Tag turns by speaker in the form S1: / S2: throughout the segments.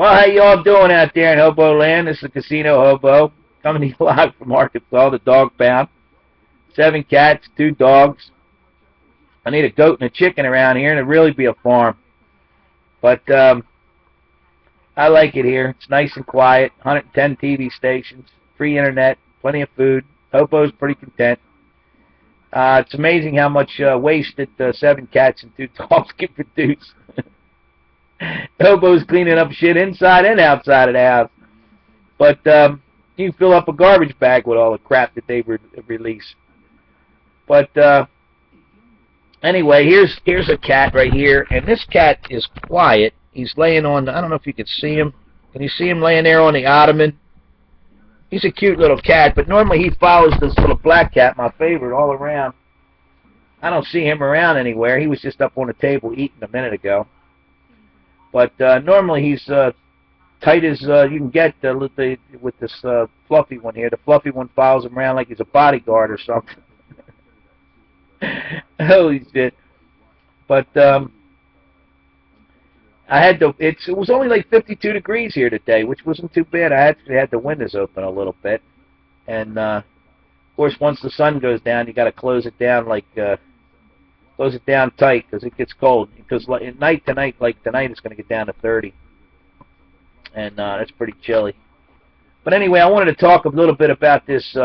S1: Well, how y'all doing out there in Hobo Land? This is the Casinohobo, coming to you live from Arkansas, the dog pound. 7 cats, 2 dogs. I need a goat and a chicken around here, and it'd really be a farm. But I like it here. It's nice and quiet. 110 TV stations, free internet, plenty of food. Hobo's pretty content. It's amazing how much waste that 7 cats and 2 dogs can produce. Hobo's cleaning up shit inside and outside of the house. But you can fill up a garbage bag with all the crap that they release. But anyway, here's a cat right here, and this cat is quiet. He's laying on, I don't know if you can see him. Can you see him laying there on the ottoman? He's a cute little cat, but normally he follows this little black cat, my favorite, all around. I don't see him around anywhere. He was just up on the table eating a minute ago. But normally he's tight as you can get with this fluffy one here. The fluffy one follows him around like he's a bodyguard or something. Holy shit. But I had to. It was only like 52 degrees here today, which wasn't too bad. I actually had the windows open a little bit, and of course, once the sun goes down, you got to close it down close it down tight because it gets cold. Because at night tonight, like tonight, it's going to get down to 30, and that's pretty chilly. But anyway, I wanted to talk a little bit about this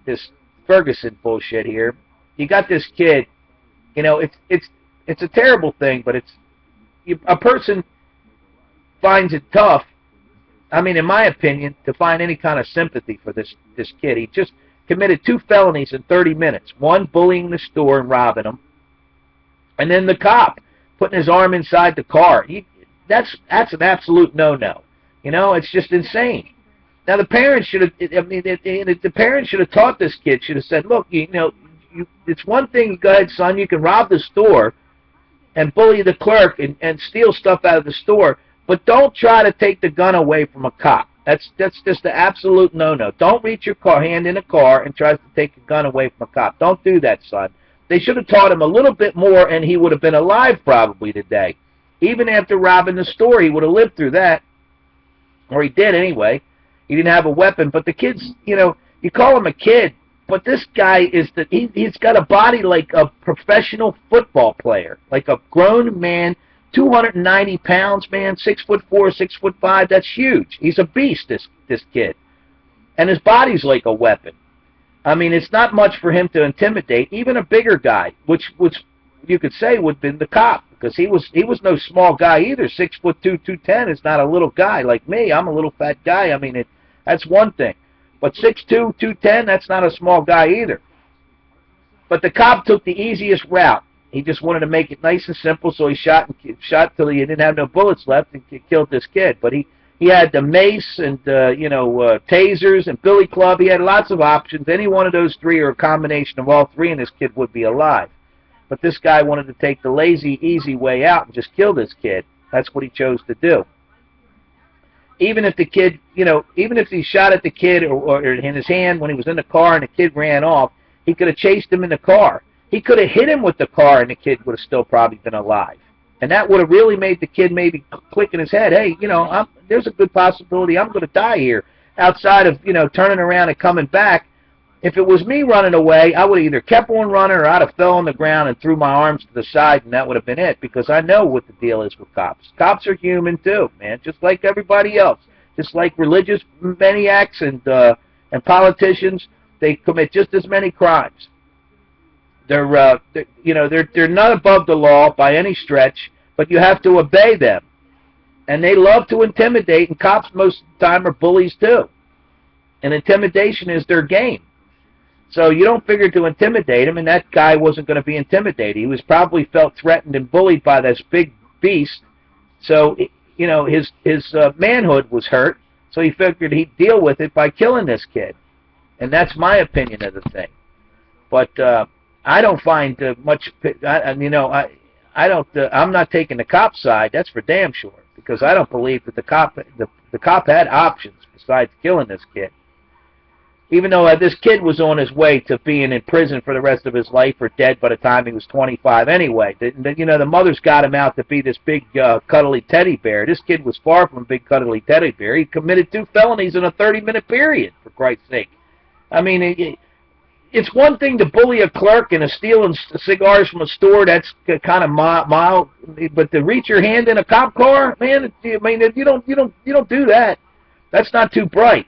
S1: this Ferguson bullshit here. You got this kid. You know, it's a terrible thing, but a person finds it tough, I mean, in my opinion, to find any kind of sympathy for this kid. He just committed 2 felonies in 30 minutes. One, bullying the store and robbing them. And then the cop putting his arm inside the car. That's an absolute no-no. You know, it's just insane. Now, the parents should have, I mean, the parents should have taught this kid, should have said, look, you know, it's one thing, go ahead, son, you can rob the store and bully the clerk and steal stuff out of the store, but don't try to take the gun away from a cop. That's just the absolute no-no. Don't reach your hand in a car and try to take a gun away from a cop. Don't do that, son. They should have taught him a little bit more, and he would have been alive probably today. Even after robbing the store, he would have lived through that. Or he did anyway. He didn't have a weapon. But the kid's, you know, you call him a kid, but this guy is he's got a body like a professional football player, like a grown man, 290 pounds, man, 6'4", 6'5". That's huge. He's a beast, this kid, and his body's like a weapon. I mean, it's not much for him to intimidate even a bigger guy, which you could say would have been the cop, because he was no small guy either. 6'2", 210 is not a little guy like me. I'm a little fat guy. I mean, that's one thing. But 6'2", 210, that's not a small guy either. But the cop took the easiest route. He just wanted to make it nice and simple, so he shot till he didn't have no bullets left and killed this kid. But he had the mace and tasers and billy club. He had lots of options. Any one of those 3 or a combination of all 3, and this kid would be alive. But this guy wanted to take the lazy, easy way out and just kill this kid. That's what he chose to do. Even if the kid, you know, even if he shot at the kid or in his hand when he was in the car and the kid ran off, he could have chased him in the car. He could have hit him with the car and the kid would have still probably been alive. And that would have really made the kid maybe click in his head, hey, you know, there's a good possibility I'm going to die here. Outside of, you know, turning around and coming back, if it was me running away, I would have either kept on running or I'd have fell on the ground and threw my arms to the side, and that would have been it, because I know what the deal is with cops. Cops are human too, man, just like everybody else. Just like religious maniacs and politicians, they commit just as many crimes. They're not above the law by any stretch, but you have to obey them. And they love to intimidate, and cops most of the time are bullies too. And intimidation is their game. So you don't figure to intimidate him, and that guy wasn't going to be intimidated. He was probably felt threatened and bullied by this big beast. So, you know, his manhood was hurt, so he figured he'd deal with it by killing this kid. And that's my opinion of the thing. But I don't find much, I'm not taking the cop's side, that's for damn sure, because I don't believe that the cop had options besides killing this kid. Even though this kid was on his way to being in prison for the rest of his life or dead by the time he was 25 anyway. The mother's got him out to be this big cuddly teddy bear. This kid was far from a big cuddly teddy bear. He committed 2 felonies in a 30-minute period, for Christ's sake. I mean, it's one thing to bully a clerk and stealing cigars from a store. That's kind of mild, but to reach your hand in a cop car, man, I mean, you don't do that. That's not too bright.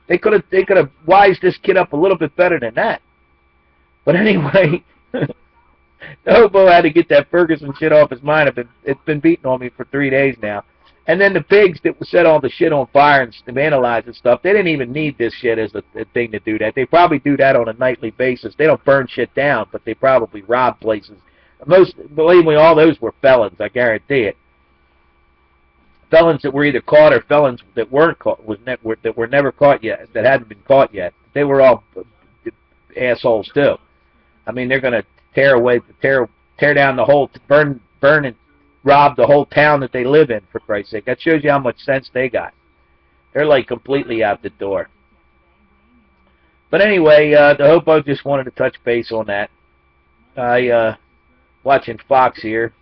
S1: They could have wised this kid up a little bit better than that. But anyway, the hobo had to get that Ferguson shit off his mind. It's been beating on me for 3 days now. And then the pigs that set all the shit on fire and vandalize and stuff, they didn't even need this shit as a thing to do that. They probably do that on a nightly basis. They don't burn shit down, but they probably rob places. Believe me, all those were felons, I guarantee it. Felons that were either caught or felons that weren't caught, that were never caught yet, that hadn't been caught yet. They were all assholes too. I mean, they're gonna tear down the whole, burn and rob the whole town that they live in, for Christ's sake. That shows you how much sense they got. They're like completely out the door. But anyway, the hobo just wanted to touch base on that. Watching Fox here,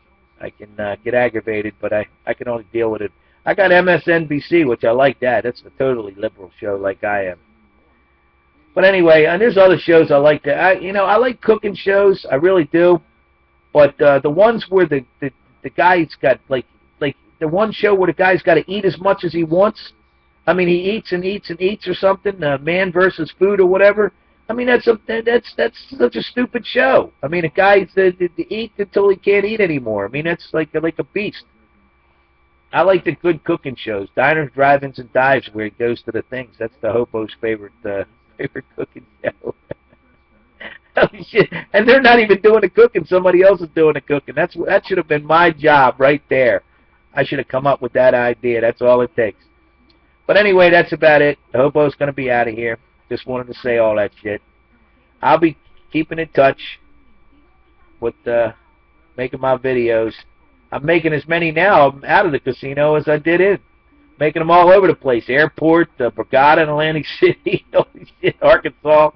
S1: I can get aggravated, but I can only deal with it. I got MSNBC, which I like that. That's a totally liberal show like I am. But anyway, and there's other shows I like. I like cooking shows. I really do. But the ones where the guy's got, like the one show where the guy's got to eat as much as he wants. I mean, he eats and eats and eats or something, man versus food or whatever. I mean, that's such a stupid show. I mean, a guy's to eat until he can't eat anymore. I mean, that's like a beast. I like the good cooking shows, diners, drive-ins, and dives, where he goes to the things. That's the hobo's favorite cooking show. Holy shit! And they're not even doing the cooking; somebody else is doing the cooking. That should have been my job right there. I should have come up with that idea. That's all it takes. But anyway, that's about it. The hobo's going to be out of here. Just wanted to say all that shit. I'll be keeping in touch with making my videos. I'm making as many now out of the casino as I did in. Making them all over the place. Airport, Borgata in Atlantic City, Arkansas.